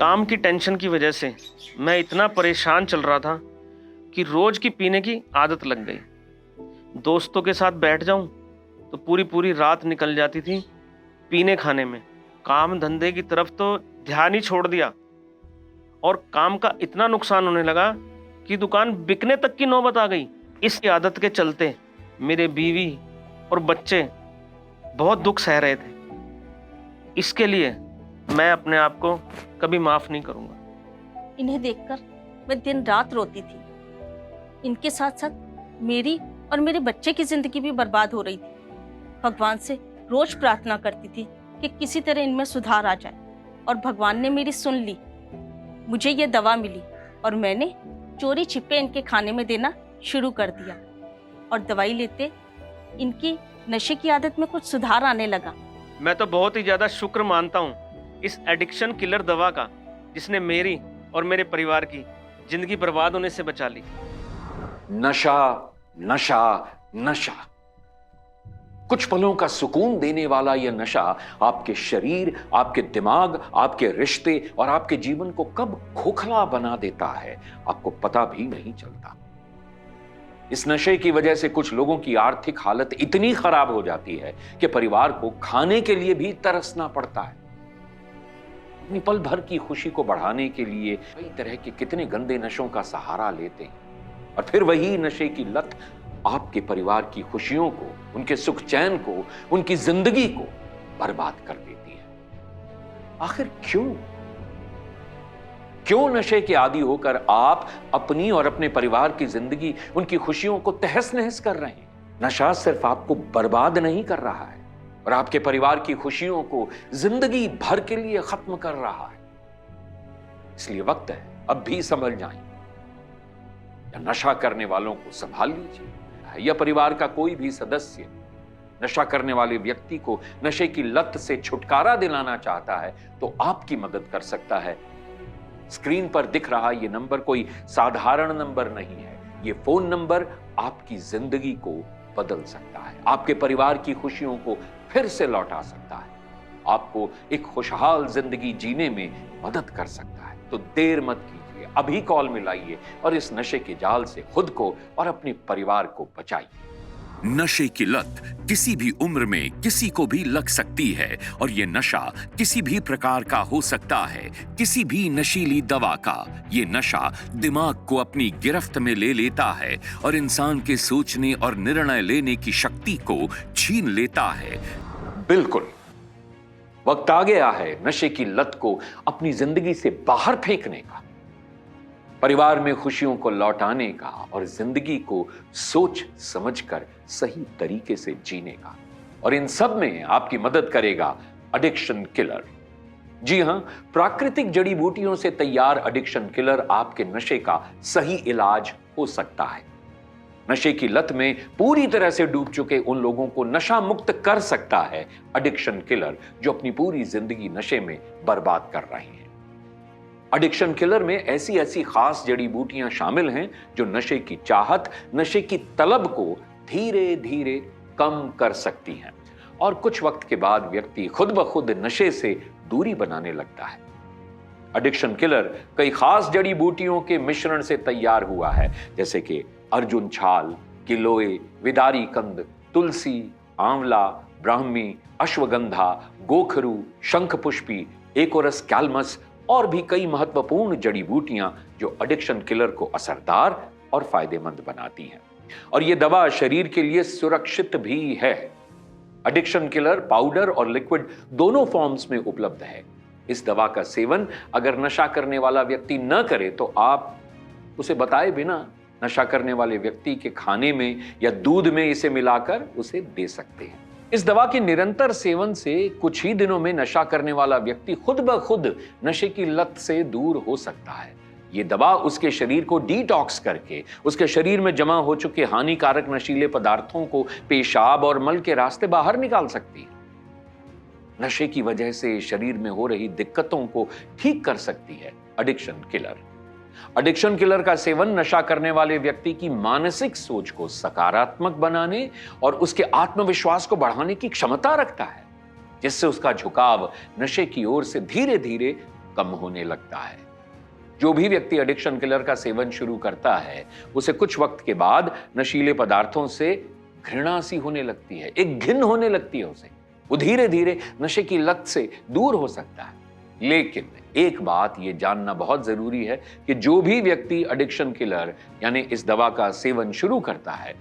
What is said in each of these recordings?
काम की टेंशन की वजह से मैं इतना परेशान चल रहा था कि रोज की पीने की आदत लग गई। दोस्तों के साथ बैठ जाऊं तो पूरी पूरी रात निकल जाती थी पीने खाने में। काम धंधे की तरफ तो ध्यान ही छोड़ दिया और काम का इतना नुकसान होने लगा कि दुकान बिकने तक की नौबत आ गई। इस आदत के चलते मेरे बीवी और बच्चे बहुत दुख सह रहे थे। इसके लिए मैं अपने आप को कभी माफ नहीं करूंगा। इन्हें देखकर मैं दिन रात रोती थी। इनके साथ साथ मेरी और मेरे बच्चे की जिंदगी भी बर्बाद हो रही थी। भगवान से रोज प्रार्थना करती थी कि किसी तरह इनमें सुधार आ जाए और भगवान ने मेरी सुन ली। मुझे ये दवा मिली और मैंने चोरी छिपे इनके खाने में देना शुरू कर दिया और दवाई लेते इनकी नशे की आदत में कुछ सुधार आने लगा। मैं तो बहुत ही ज्यादा शुक्र मानता हूँ इस एडिक्शन किलर दवा का, जिसने मेरी और मेरे परिवार की जिंदगी बर्बाद होने से बचा ली। नशा नशा नशा, कुछ पलों का सुकून देने वाला यह नशा आपके शरीर, आपके दिमाग, आपके रिश्ते और आपके जीवन को कब खोखला बना देता है आपको पता भी नहीं चलता। इस नशे की वजह से कुछ लोगों की आर्थिक हालत इतनी खराब हो जाती है कि परिवार को खाने के लिए भी तरसना पड़ता है। अपनी पल भर की खुशी को बढ़ाने के लिए कई तरह के कितने गंदे नशों का सहारा लेते हैं और फिर वही नशे की लत आपके परिवार की खुशियों को, उनके सुख चैन को, उनकी जिंदगी को बर्बाद कर देती है। आखिर क्यों नशे के आदी होकर आप अपनी और अपने परिवार की जिंदगी, उनकी खुशियों को तहस नहस कर रहे हैं? नशा सिर्फ आपको बर्बाद नहीं कर रहा है और आपके परिवार की खुशियों को जिंदगी भर के लिए खत्म कर रहा है। इसलिए वक्त है अब भी समझ जाएं। या नशा करने वालों को संभाल लीजिए, या परिवार का कोई भी सदस्य नशा करने वाले व्यक्ति को नशे की लत से छुटकारा दिलाना चाहता है तो आपकी मदद कर सकता है। स्क्रीन पर दिख रहा ये नंबर कोई साधारण नंबर नहीं है। ये फोन नंबर आपकी जिंदगी को बदल सकता है, आपके परिवार की खुशियों को फिर से लौटा सकता है, आपको एक खुशहाल जिंदगी जीने में मदद कर सकता है। तो देर मत कीजिए, अभी कॉल मिलाइए और इस नशे के जाल से खुद को और अपने परिवार को बचाइए। नशे की लत किसी भी उम्र में किसी को भी लग सकती है और ये नशा किसी भी प्रकार का हो सकता है, किसी भी नशीली दवा का। ये नशा दिमाग को अपनी गिरफ्त में ले लेता है और इंसान के सोचने और निर्णय लेने की शक्ति को छीन लेता है। बिल्कुल, वक्त आ गया है नशे की लत को अपनी जिंदगी से बाहर फेंकने का, परिवार में खुशियों को लौटाने का और जिंदगी को सोच समझकर सही तरीके से जीने का। और इन सब में आपकी मदद करेगा एडिक्शन किलर। जी हां, प्राकृतिक जड़ी बूटियों से तैयार एडिक्शन किलर आपके नशे का सही इलाज हो सकता है। नशे की लत में पूरी तरह से डूब चुके उन लोगों को नशा मुक्त कर सकता है एडिक्शन किलर, जो अपनी पूरी जिंदगी नशे में बर्बाद कर रहे हैं। एडिक्शन किलर में ऐसी ऐसी खास जड़ी बूटियां शामिल हैं जो नशे की चाहत, नशे की तलब को धीरे धीरे कम कर सकती हैं और कुछ वक्त के बाद व्यक्ति खुद ब खुद नशे से दूरी बनाने लगता है। एडिक्शन किलर कई खास जड़ी बूटियों के मिश्रण से तैयार हुआ है, जैसे कि अर्जुन छाल, गिलोय, विदारी कंद, तुलसी, आंवला, ब्राह्मी, अश्वगंधा, गोखरू, शंखपुष्पी, एकोरस कैल्मस और भी कई महत्वपूर्ण जड़ी बूटियां जो एडिक्शन किलर को असरदार और फायदेमंद बनाती हैं। और यह दवा शरीर के लिए सुरक्षित भी है। एडिक्शन किलर पाउडर और लिक्विड दोनों फॉर्म्स में उपलब्ध है। इस दवा का सेवन अगर नशा करने वाला व्यक्ति न करे तो आप उसे बताए बिना नशा करने वाले व्यक्ति के खाने में या दूध में इसे मिलाकर उसे दे सकते हैं। इस दवा के निरंतर सेवन से कुछ ही दिनों में नशा करने वाला व्यक्ति खुद ब खुद नशे की लत से दूर हो सकता है। ये दवा उसके शरीर को डिटॉक्स करके उसके शरीर में जमा हो चुके हानिकारक नशीले पदार्थों को पेशाब और मल के रास्ते बाहर निकाल सकती है। नशे की वजह से शरीर में हो रही दिक्कतों को ठीक कर सकती है एडिक्शन किलर। एडिक्शन किलर का सेवन नशा करने वाले व्यक्ति की मानसिक सोच को सकारात्मक बनाने और उसके आत्मविश्वास को बढ़ाने की क्षमता रखता है, जिससे उसका झुकाव नशे की ओर से धीरे धीरे कम होने लगता है। जो भी व्यक्ति एडिक्शन किलर का सेवन शुरू करता है, उसे कुछ वक्त के बाद नशीले पदार्थों से घृणा सी होने लगती है, एक घिन होने लगती है उसे। वो धीरे धीरे नशे की लत से दूर हो सकता है। लेकिन एक बात ये जानना बहुत जरूरी है कि जो भी व्यक्ति एडिक्शन किलर यानी इस दवा का सेवन शुरू करता है,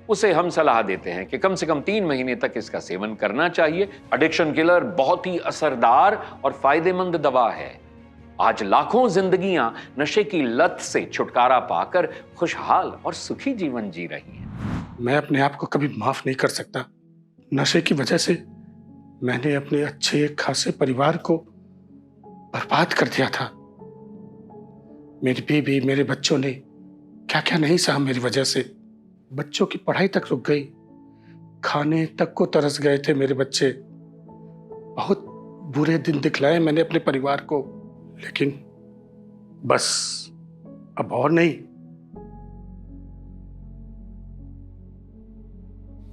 उसे हम सलाह देते हैं कि कम से कम 3 महीने तक इसका सेवन करना चाहिए। एडिक्शन किलर बहुत ही असरदार और फायदेमंद दवा है। आज लाखों जिंदगियां नशे की लत से छुटकारा पाकर खुशहाल और सुखी जीवन जी रही हैं। मैं अपने आप को कभी माफ नहीं कर सकता। नशे की वजह से मैंने अपने अच्छे खासे परिवार को बर्बाद कर दिया था। मेरी बीवी, मेरे बच्चों ने क्या क्या नहीं सहा मेरी वजह से। बच्चों की पढ़ाई तक रुक गई, खाने तक को तरस गए थे मेरे बच्चे। बहुत बुरे दिन दिखलाए मैंने अपने परिवार को, लेकिन बस अब और नहीं।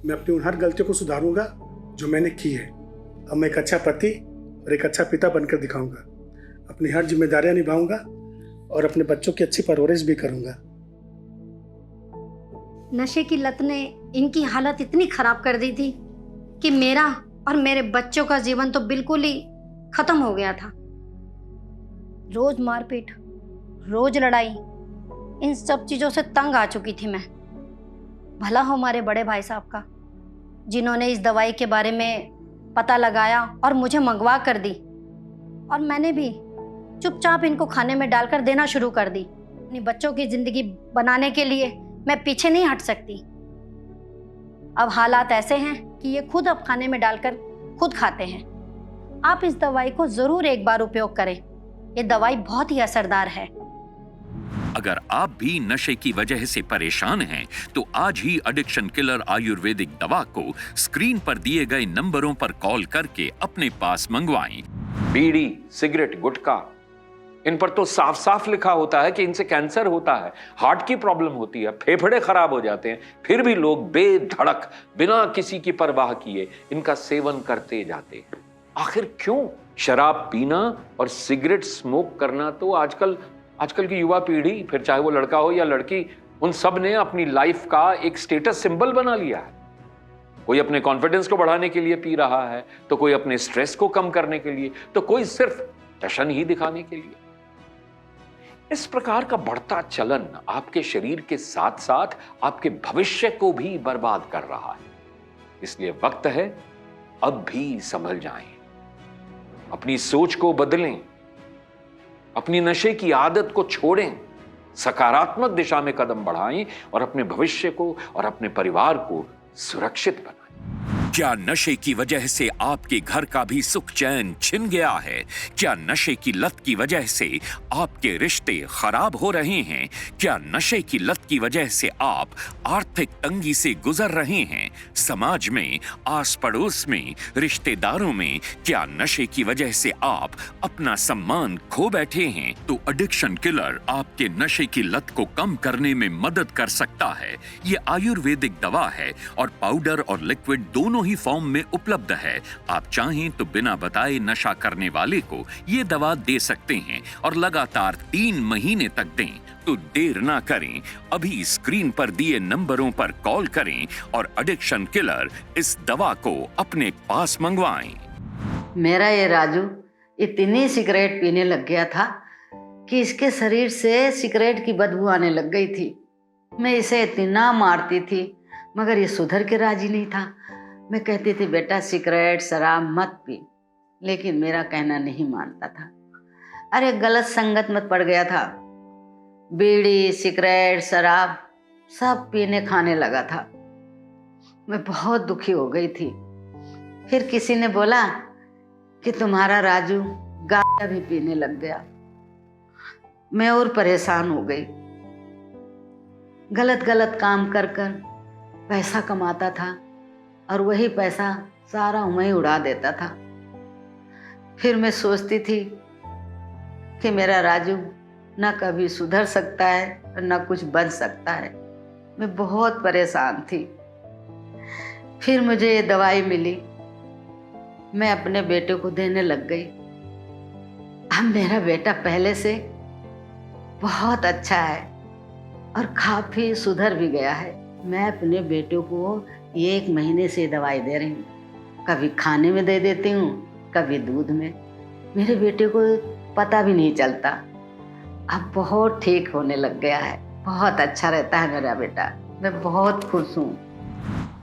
मैं अपनी उन हर गलतियों को सुधारूंगा जो मैंने की है। अब मैं एक अच्छा पति और एक अच्छा पिता बनकर दिखाऊंगा। अपनी हर जिम्मेदारियां निभाऊंगा और अपने बच्चों की अच्छी परवरिश भी करूंगा। नशे की लत ने इनकी हालत इतनी खराब कर दी थी कि मेरा और मेरे बच्चों का जीवन तो बिल्कुल ही खत्म हो गया था। रोज मारपीट, रोज लड़ाई, इन सब चीजों से तंग आ चुकी थी मैं। भला हो हमारे बड़े भाई साहब का, जिन्होंने इस दवाई के बारे में पता लगाया और मुझे मंगवा कर दी, और मैंने भी चुपचाप इनको खाने में डालकर देना शुरू कर दी। अपनी बच्चों की जिंदगी बनाने के लिए मैं पीछे नहीं हट सकती। अब हालात ऐसे हैं कि ये खुद अब खाने में डालकर खुद खाते हैं। आप इस दवाई को जरूर एक बार उपयोग करें। ये दवाई बहुत ही असरदार है। अगर आप भी नशे की वजह से परेशान हैं, तो आज ही एडिक्शन किलर आयुर्वेदिक दवा को स्क्रीन पर दिए गए नंबरों पर कॉल करके अपने पास मंगवाएं। बीड़ी, सिगरेट, गुटखा, इन पर तो साफ साफ लिखा होता है कि इनसे कैंसर होता है, हार्ट की प्रॉब्लम होती है, फेफड़े खराब हो जाते हैं। फिर भी लोग बेधड़क, बिना किसी की परवाह किए इनका सेवन करते जाते हैं। आखिर क्यों? शराब पीना और सिगरेट स्मोक करना तो आजकल की युवा पीढ़ी, फिर चाहे वो लड़का हो या लड़की, उन सब ने अपनी लाइफ का एक स्टेटस सिंबल बना लिया है। कोई अपने कॉन्फिडेंस को बढ़ाने के लिए पी रहा है, तो कोई अपने स्ट्रेस को कम करने के लिए, तो कोई सिर्फ जश्न ही दिखाने के लिए। इस प्रकार का बढ़ता चलन आपके शरीर के साथ साथ आपके भविष्य को भी बर्बाद कर रहा है। इसलिए वक्त है अब भी संभल जाएं, अपनी सोच को बदलें, अपनी नशे की आदत को छोड़ें, सकारात्मक दिशा में कदम बढ़ाएं और अपने भविष्य को और अपने परिवार को सुरक्षित बनाएं। क्या नशे की वजह से आपके घर का भी सुख चैन छिन गया है? क्या नशे की लत की वजह से आपके रिश्ते खराब हो रहे हैं? क्या नशे की लत की वजह से आप आर्थिक तंगी से गुजर रहे हैं? समाज में, आस पड़ोस में, रिश्तेदारों में क्या नशे की वजह से आप अपना सम्मान खो बैठे हैं? तो एडिक्शन किलर आपके नशे की लत को कम करने में मदद कर सकता है। ये आयुर्वेदिक दवा है और पाउडर और लिक्विड दोनों ही फॉर्म में उपलब्ध है। आप चाहें तो बिना बताए नशा करने वाले को ये दवा दे सकते हैं और लगातार 3 महीने तक दें। तो देर ना करें, अभी स्क्रीन पर दिए नंबरों पर कॉल करें और एडिक्शन किलर इस दवा को अपने पास मंगवाएं। मेरा ये राजू इतनी सिगरेट पीने लग गया था कि इसके शरीर से सिगरेट की बदबू आने लग गई थी। मैं इसे इतना मारती थी मगर ये सुधर के राजी नहीं था। मैं कहती थी बेटा सिगरेट शराब मत पी, लेकिन मेरा कहना नहीं मानता था। अरे गलत संगत में पड़ गया था। बीड़ी, सिगरेट, शराब सब पीने खाने लगा था। मैं बहुत दुखी हो गई थी। फिर किसी ने बोला कि तुम्हारा राजू गांजा भी पीने लग गया। मैं और परेशान हो गई। गलत गलत काम कर कर पैसा कमाता था और वही पैसा सारा वहीं उड़ा देता था। फिर मैं सोचती थी कि मेरा राजू ना कभी सुधर सकता है और ना कुछ बन सकता है। मैं बहुत परेशान थी। फिर मुझे ये दवाई मिली। मैं अपने बेटे को देने लग गई। अब मेरा बेटा पहले से बहुत अच्छा है और काफी सुधर भी गया है। मैं अपने बेटे को 1 महीने से दवाई दे रही हूँ। कभी खाने में दे देती हूँ, कभी दूध में। मेरे बेटे को पता भी नहीं चलता। अब बहुत ठीक होने लग गया है। बहुत अच्छा रहता है मेरा बेटा। मैं बहुत खुश हूँ।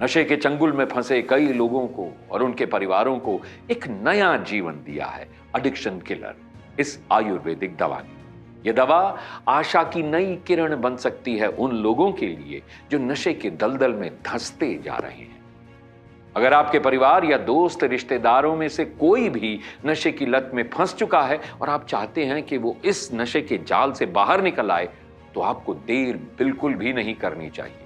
नशे के चंगुल में फंसे कई लोगों को और उनके परिवारों को एक नया जीवन दिया है एडिक्शन किलर, इस आयुर्वेदिक दवा ने। यह दवा आशा की नई किरण बन सकती है उन लोगों के लिए जो नशे के दलदल में धंसते जा रहे हैं। अगर आपके परिवार या दोस्त रिश्तेदारों में से कोई भी नशे की लत में फंस चुका है और आप चाहते हैं कि वो इस नशे के जाल से बाहर निकल आए, तो आपको देर बिल्कुल भी नहीं करनी चाहिए।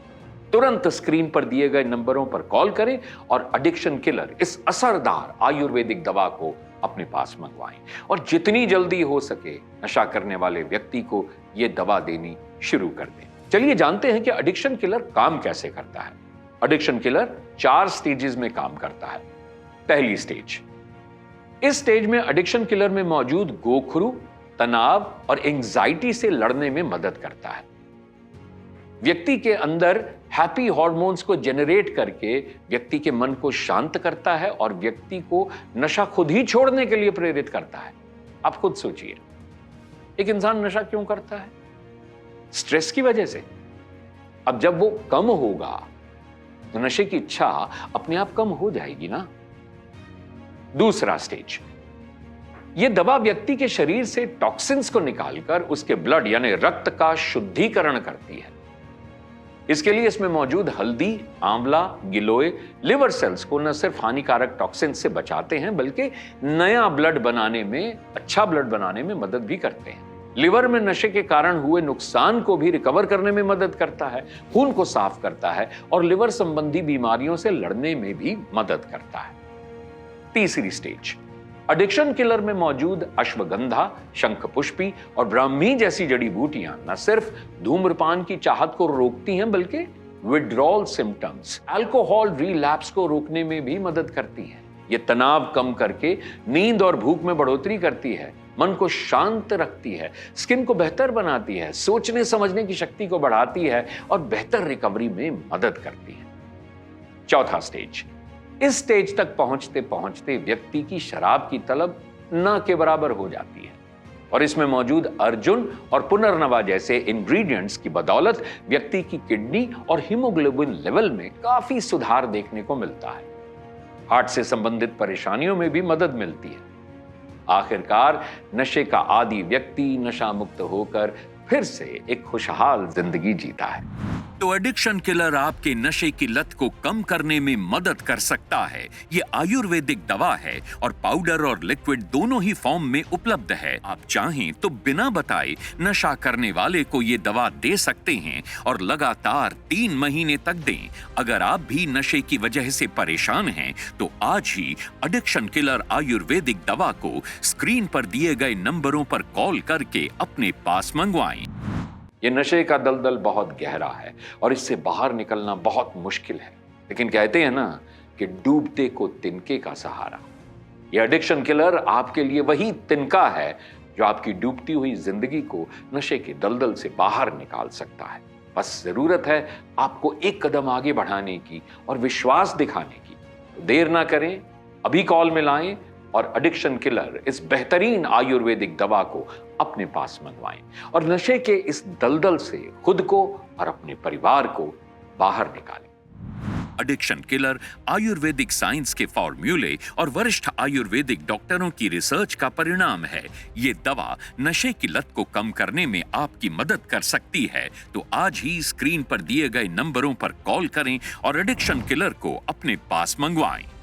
तुरंत स्क्रीन पर दिए गए नंबरों पर कॉल करें और एडिक्शन किलर, इस असरदार आयुर्वेदिक दवा को अपने पास मंगवाएं और जितनी जल्दी हो सके नशा करने वाले व्यक्ति को यह दवा देनी शुरू कर दें। चलिए जानते हैं कि एडिक्शन किलर काम कैसे करता है। एडिक्शन किलर 4 स्टेजेस में काम करता है। पहली स्टेज, इस स्टेज में एडिक्शन किलर में मौजूद गोखरू तनाव और एंजाइटी से लड़ने में मदद करता है। व्यक्ति के अंदर हैप्पी हार्मोन्स को जनरेट करके व्यक्ति के मन को शांत करता है और व्यक्ति को नशा खुद ही छोड़ने के लिए प्रेरित करता है। आप खुद सोचिए, एक इंसान नशा क्यों करता है? स्ट्रेस की वजह से। अब जब वो कम होगा तो नशे की इच्छा अपने आप कम हो जाएगी ना। दूसरा स्टेज, यह दवा व्यक्ति के शरीर से टॉक्सिन्स को निकालकर उसके ब्लड यानी रक्त का शुद्धिकरण करती है। इसके लिए इसमें मौजूद हल्दी, आंवला, गिलोय लिवर सेल्स को न सिर्फ हानिकारक टॉक्सिन्स से बचाते हैं बल्कि नया ब्लड बनाने में, अच्छा ब्लड बनाने में मदद भी करते हैं। लिवर में नशे के कारण हुए नुकसान को भी रिकवर करने में मदद करता है, खून को साफ करता है और लिवर संबंधी बीमारियों से लड़ने में भी मदद करता है। तीसरी स्टेज, एडिक्शन किलर में मौजूद अश्वगंधा, शंखपुष्पी और ब्राह्मी जैसी जड़ी बूटियां न सिर्फ धूम्रपान की चाहत को रोकती हैं बल्कि विड्रॉल सिम्टम्स, अल्कोहल रिलैप्स को रोकने में भी मदद करती हैं। ये तनाव कम करके नींद और भूख में बढ़ोतरी करती है, मन को शांत रखती है, स्किन को बेहतर बनाती है, सोचने समझने की शक्ति को बढ़ाती है और बेहतर रिकवरी में मदद करती है। चौथा स्टेज, इस स्टेज तक पहुंचते पहुंचते व्यक्ति की शराब की तलब न के बराबर हो जाती है और इसमें मौजूद अर्जुन और पुनर्नवा जैसे इंग्रेडिएंट्स की बदौलत व्यक्ति की किडनी और हीमोग्लोबिन लेवल में काफी सुधार देखने को मिलता है। हार्ट से संबंधित परेशानियों में भी मदद मिलती है। आखिरकार नशे का आदी व्यक्ति नशा मुक्त होकर फिर से एक खुशहाल जिंदगी जीता है। तो एडिक्शन किलर आपके नशे की लत को कम करने में मदद कर सकता है। ये आयुर्वेदिक दवा है और पाउडर और लिक्विड दोनों ही फॉर्म में उपलब्ध है। आप चाहें तो बिना बताए नशा करने वाले को ये दवा दे सकते हैं और लगातार 3 महीने तक दें। अगर आप भी नशे की वजह से परेशान हैं तो आज ही एडिक्शन किलर आयुर्वेदिक दवा को स्क्रीन पर दिए गए नंबरों पर कॉल करके अपने पास मंगवाएं। ये नशे का दलदल बहुत गहरा है और इससे बाहर निकलना बहुत मुश्किल है, लेकिन कहते हैं ना कि डूबते को तिनके का सहारा। ये एडिक्शन किलर आपके लिए वही तिनका है जो आपकी डूबती हुई जिंदगी को नशे के दलदल से बाहर निकाल सकता है। बस जरूरत है आपको एक कदम आगे बढ़ाने की और विश्वास दिखाने की। तो देर ना करें, अभी कॉल मिलाएं और एडिक्शन किलर, इस बेहतरीन आयुर्वेदिक दवा को अपने पास मंगवाएं और नशे के इस दलदल से खुद को और अपने परिवार को बाहर निकालें। एडिक्शन किलर आयुर्वेदिक साइंस के फॉर्मूले और वरिष्ठ आयुर्वेदिक डॉक्टरों की रिसर्च का परिणाम है। ये दवा नशे की लत को कम करने में आपकी मदद कर सकती है। तो आज ही स्क्रीन पर दिए गए नंबरों पर कॉल करें और एडिक्शन किलर को अपने पास मंगवाएं।